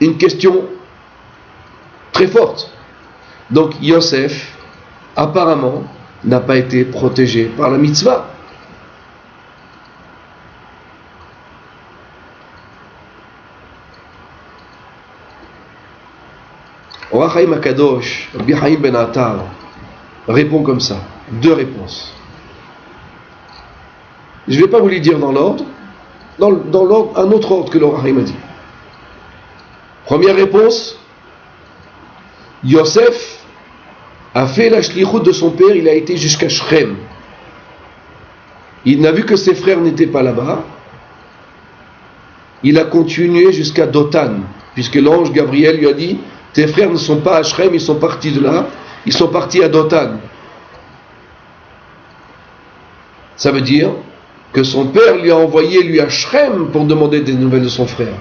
Une question très forte. Donc Yosef, apparemment, n'a pas été protégé par la mitzvah. Or HaChaim HaKadosh, Rabbi Chaim ben Attar, répond comme ça. Deux réponses. Je ne vais pas vous les dire dans l'ordre, dans l'ordre, un autre ordre que l'Or HaChaim a dit. Première réponse, Yosef a fait la shlichut de son père, il a été jusqu'à Shrem. Il n'a vu que ses frères n'étaient pas là-bas. Il a continué jusqu'à Dotan, puisque l'ange Gabriel lui a dit, tes frères ne sont pas à Shrem, ils sont partis de là, ils sont partis à Dotan. Ça veut dire que son père lui a envoyé lui à Shrem pour demander des nouvelles de son frère.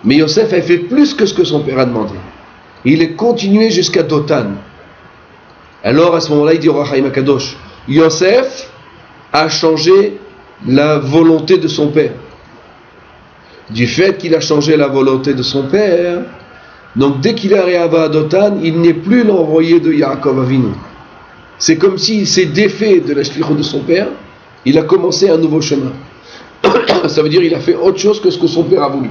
Mais Yosef a fait plus que ce que son père a demandé. Il est continué jusqu'à Dotan. Alors à ce moment-là, il dit au HaChaim HaKadosh, Yosef a changé la volonté de son père. Du fait qu'il a changé la volonté de son père, donc dès qu'il est arrivé à Dotan, il n'est plus l'envoyé de Yaakov Avinu. C'est comme s'il s'est défait de la shlichut de son père, il a commencé un nouveau chemin. Ça veut dire qu'il a fait autre chose que ce que son père a voulu.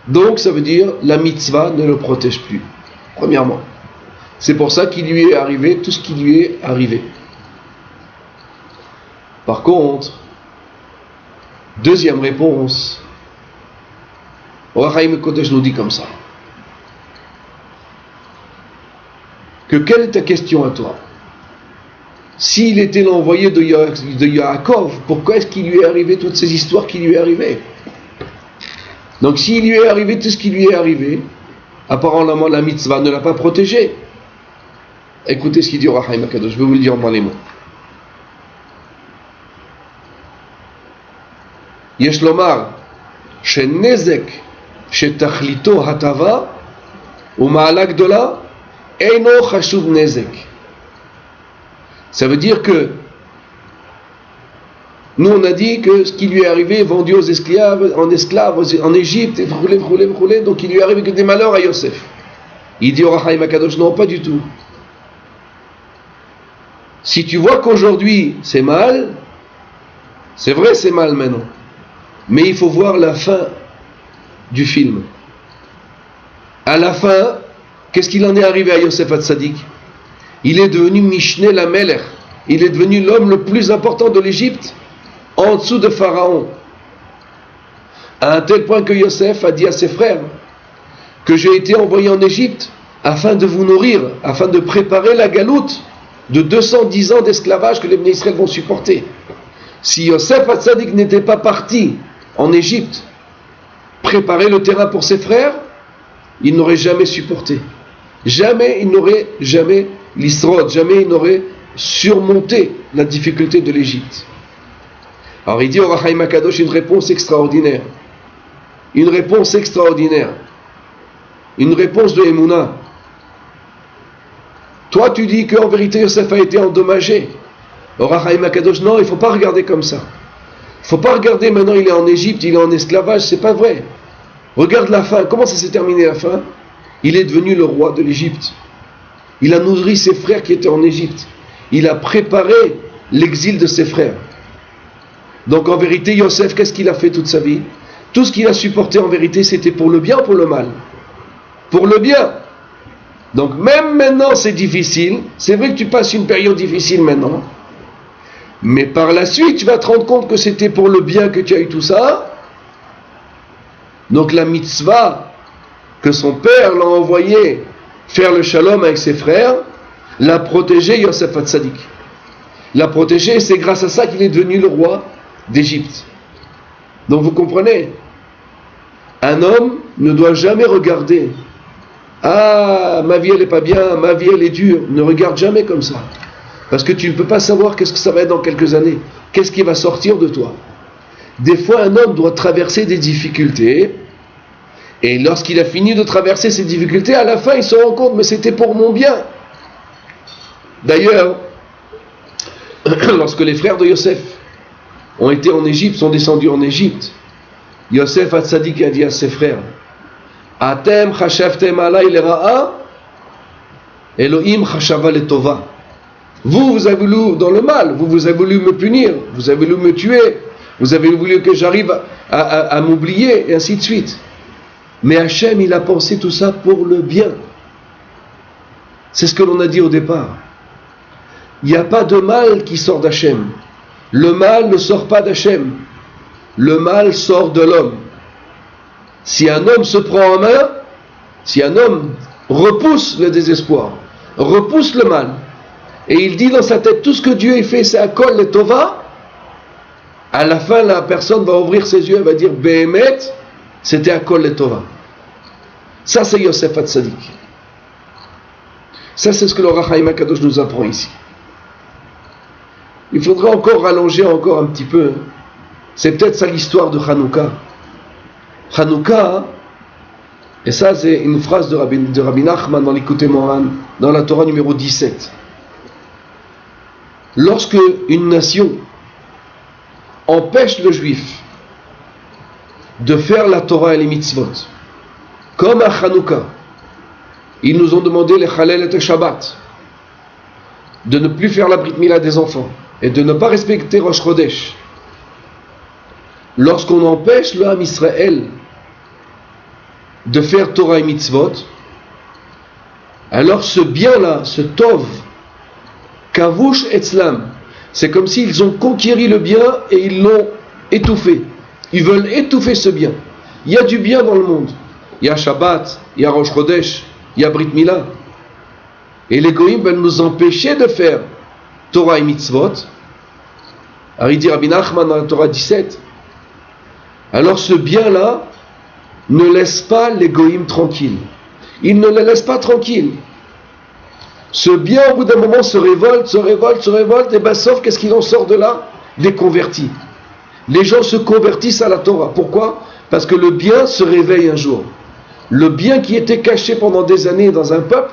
Donc ça veut dire la mitzvah ne le protège plus. Premièrement. C'est pour ça qu'il lui est arrivé tout ce qui lui est arrivé. Par contre, deuxième réponse, Or HaChaim HaKadosh nous dit comme ça. Que quelle est ta question à toi? S'il était l'envoyé de Yaakov, pourquoi est-ce qu'il lui est arrivé toutes ces histoires qui lui est arrivées? Donc s'il lui est arrivé tout ce qui lui est arrivé, apparemment la mitzvah ne l'a pas protégé. Écoutez ce qu'il dit au HaChaim HaKadosh, je vais vous le dire dans les mots. Yesh lomar, shenezek, shetachlito hatava, u'ma'ala gdola, eino chashuv nezek. Ça veut dire que nous on a dit que ce qui lui est arrivé, vendu aux esclaves, en Égypte, et roulé, donc il lui est arrivé que des malheurs à Yosef. Il dit au HaChaim HaKadosh, non, pas du tout. Si tu vois qu'aujourd'hui c'est mal, c'est vrai c'est mal maintenant, mais il faut voir la fin du film. À la fin, qu'est-ce qu'il en est arrivé à Yosef Hatzadik? Il est devenu Mishneh Lamelech, il est devenu l'homme le plus important de l'Égypte, en dessous de Pharaon, à un tel point que Yosef a dit à ses frères que j'ai été envoyé en Égypte afin de vous nourrir, afin de préparer la galoute de 210 ans d'esclavage que les Bnei Israël vont supporter. Si Yosef Hatzadik n'était pas parti en Égypte préparer le terrain pour ses frères, il n'aurait jamais supporté. Jamais il n'aurait l'Isrod, jamais il n'aurait surmonté la difficulté de l'Égypte. Alors il dit au Rachaim Akadosh une réponse extraordinaire. Une réponse extraordinaire. Une réponse de Emouna. Toi tu dis qu'en vérité Yosef a été endommagé. Au Rachaim Akadosh, non, il ne faut pas regarder comme ça. Il ne faut pas regarder maintenant il est en Égypte, il est en esclavage, c'est pas vrai. Regarde la fin, comment ça s'est terminé la fin? Il est devenu le roi de l'Égypte. Il a nourri ses frères qui étaient en Égypte. Il a préparé l'exil de ses frères. Donc en vérité, Yosef, qu'est-ce qu'il a fait toute sa vie? Tout ce qu'il a supporté en vérité, c'était pour le bien ou pour le mal? Pour le bien. Donc même maintenant, c'est difficile. C'est vrai que tu passes une période difficile maintenant. Mais par la suite, tu vas te rendre compte que c'était pour le bien que tu as eu tout ça. Donc la mitzvah que son père l'a envoyé faire le shalom avec ses frères, l'a protégé Yosef Hatzadik. L'a protégé et c'est grâce à ça qu'il est devenu le roi d'Égypte. Donc vous comprenez, un homme ne doit jamais regarder « Ah, ma vie elle n'est pas bien, ma vie elle est dure ». Ne regarde jamais comme ça. Parce que tu ne peux pas savoir qu'est-ce que ça va être dans quelques années. Qu'est-ce qui va sortir de toi. Des fois un homme doit traverser des difficultés. Et lorsqu'il a fini de traverser ces difficultés, à la fin, il se rend compte, mais c'était pour mon bien. D'ailleurs, lorsque les frères de Yosef ont été en Égypte, sont descendus en Égypte, Yosef Hatzadik a dit à ses frères, Atem chashavtem alay lera'a, Elohim chashava letova. Vous avez voulu dans le mal, vous avez voulu me punir, vous avez voulu me tuer, vous avez voulu que j'arrive à m'oublier, et ainsi de suite. Mais Hachem, il a pensé tout ça pour le bien. C'est ce que l'on a dit au départ. Il n'y a pas de mal qui sort d'Hachem. Le mal ne sort pas d'Hachem. Le mal sort de l'homme. Si un homme se prend en main, si un homme repousse le désespoir, repousse le mal, et il dit dans sa tête, tout ce que Dieu a fait, c'est Akol et Tova, à la fin, la personne va ouvrir ses yeux, elle va dire, Behemet, c'était Akol et Tova. Ça, c'est Yosef Hatzadik. Ça, c'est ce que le Rachaim Akadosh nous apprend ici. Il faudra encore rallonger encore un petit peu. C'est peut-être ça l'histoire de Hanouka. Hanouka, et ça, c'est une phrase de Rabbi Nachman dans l'Ikutei Moharan, dans la Torah numéro 17. Lorsque une nation empêche le juif de faire la Torah et les mitzvot, comme à Hanouka, ils nous ont demandé les Chalel et les Shabbat, de ne plus faire la Brit Mila des enfants et de ne pas respecter Rosh Chodesh. Lorsqu'on empêche le Ham Israël de faire Torah et mitzvot, alors ce bien-là, ce Tov, Kavush Etzlam, c'est comme s'ils ont conquéri le bien et ils l'ont étouffé. Ils veulent étouffer ce bien. Il y a du bien dans le monde. Il y a Shabbat, il y a Rosh Chodesh, il y a Brit Mila. Et les Goïms veulent nous empêcher de faire Torah et mitzvot. Alors il dit Rabbi Nachman dans la Torah 17. Alors ce bien-là ne laisse pas les Goïms tranquilles. Il ne les laisse pas tranquilles. Ce bien, au bout d'un moment, se révolte, et bien, sauf qu'est-ce qu'il en sort de là? Des convertis. Les gens se convertissent à la Torah. Pourquoi? Parce que le bien se réveille un jour. Le bien qui était caché pendant des années dans un peuple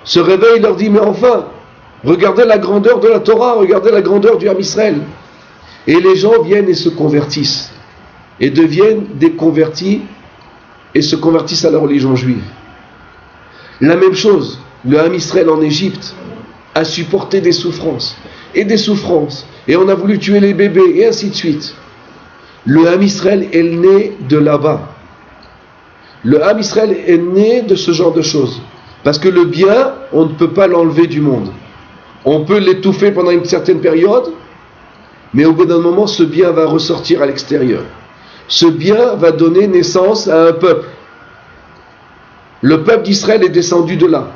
se réveille et leur dit, mais enfin, regardez la grandeur de la Torah, regardez la grandeur du Ham Israël. Et les gens viennent et se convertissent. Et deviennent des convertis et se convertissent à la religion juive. La même chose, le Ham Israël en Égypte a supporté des souffrances, et on a voulu tuer les bébés, et ainsi de suite. Le Ham Israël est né de là-bas. Le Ham Israël est né de ce genre de choses. Parce que le bien, on ne peut pas l'enlever du monde. On peut l'étouffer pendant une certaine période, mais au bout d'un moment, ce bien va ressortir à l'extérieur. Ce bien va donner naissance à un peuple. Le peuple d'Israël est descendu de là,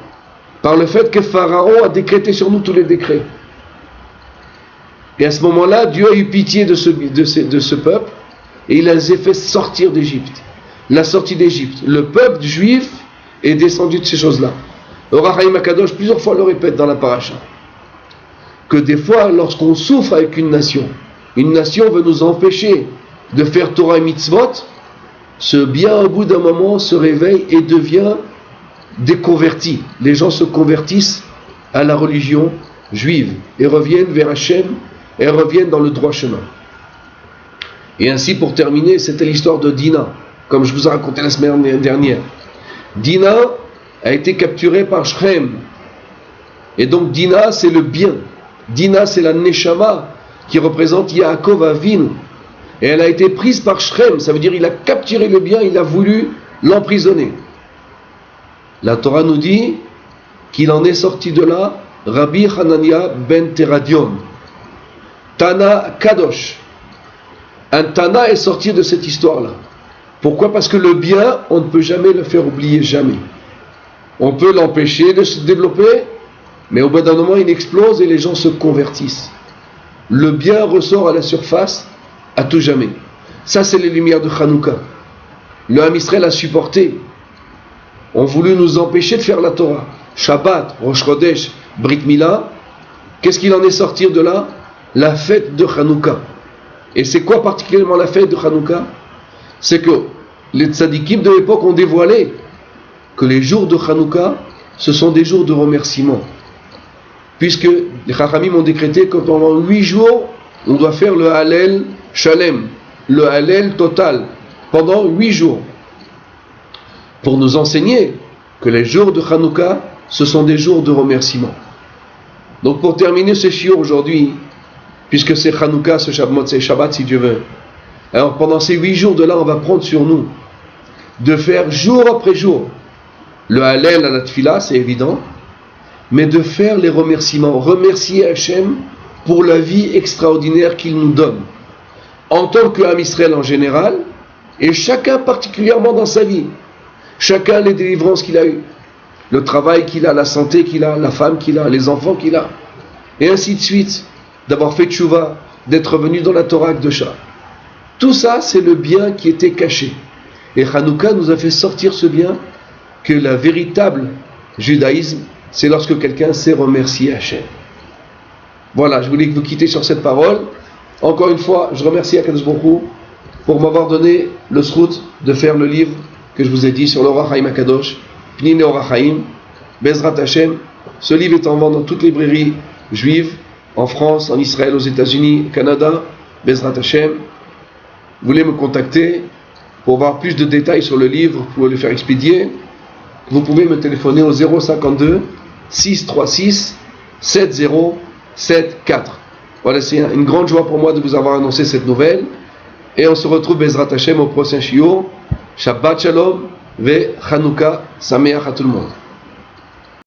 par le fait que Pharaon a décrété sur nous tous les décrets. Et à ce moment-là, Dieu a eu pitié de ce peuple, et il les a fait sortir d'Égypte. La sortie d'Égypte. Le peuple juif est descendu de ces choses-là. Or Haïm Akadosh plusieurs fois le répète dans la paracha, que des fois, lorsqu'on souffre avec une nation veut nous empêcher de faire Torah et Mitzvot, ce bien au bout d'un moment se réveille et devient déconverti. Les gens se convertissent à la religion juive et reviennent vers Hachem et reviennent dans le droit chemin. Et ainsi, pour terminer, c'était l'histoire de Dina, comme je vous ai raconté la semaine dernière. Dina a été capturée par Shrem. Et donc Dina, c'est le bien. Dina, c'est la Neshama qui représente Yaakov Avinu. Et elle a été prise par Shrem. Ça veut dire il a capturé le bien, il a voulu l'emprisonner. La Torah nous dit qu'il en est sorti de là Rabbi Hanania ben Teradion, Tana Kadosh. Un Tana est sorti de cette histoire-là. Pourquoi? Parce que le bien, on ne peut jamais le faire oublier, jamais. On peut l'empêcher de se développer, mais au bout d'un moment, il explose et les gens se convertissent. Le bien ressort à la surface à tout jamais. Ça, c'est les lumières de Hanouka. Le Ham Israël a supporté. On voulu nous empêcher de faire la Torah. Shabbat, Rosh Chodesh, Brit Mila. Qu'est-ce qu'il en est sorti de là? La fête de Hanouka. Et c'est quoi particulièrement la fête de Hanouka? C'est que les tzadikim de l'époque ont dévoilé que les jours de Hanouka, ce sont des jours de remerciement. Puisque les Chachamim ont décrété que pendant 8 jours, on doit faire le Hallel Shalem, le Hallel total, pendant 8 jours. Pour nous enseigner que les jours de Hanouka, ce sont des jours de remerciement. Donc pour terminer ce shiur aujourd'hui, puisque c'est Hanouka, ce Shabbat, c'est Shabbat si Dieu veut. Alors pendant ces 8 jours de là, on va prendre sur nous de faire jour après jour le Hallel à la Tfila, c'est évident, mais de faire les remerciements, remercier Hachem pour la vie extraordinaire qu'il nous donne, en tant que Ham Israël en général, et chacun particulièrement dans sa vie. Chacun les délivrances qu'il a eues, le travail qu'il a, la santé qu'il a, la femme qu'il a, les enfants qu'il a, et ainsi de suite, d'avoir fait tchouva, d'être venu dans la Torah de Shah. Tout ça, c'est le bien qui était caché. Et Hanouka nous a fait sortir ce bien, que le véritable judaïsme, c'est lorsque quelqu'un sait remercier Hachem. Voilà, je voulais vous quitter sur cette parole. Encore une fois, je remercie Akadosh Baruch Hu pour m'avoir donné le zchut de faire le livre que je vous ai dit sur l'Orach Haïm Akadosh, Pnine Orach Haïm, Bezrat Hachem. Ce livre est en vente dans toutes les librairies juives, en France, en Israël, aux États-Unis, au Canada, Bezrat Hachem. Vous voulez me contacter pour avoir plus de détails sur le livre, pour le faire expédier, vous pouvez me téléphoner au 052 636 7074. Voilà, c'est une grande joie pour moi de vous avoir annoncé cette nouvelle. Et on se retrouve Bezrat Hashem au prochain shiur. Shabbat Shalom ve Chanukah Sameach à tout le monde.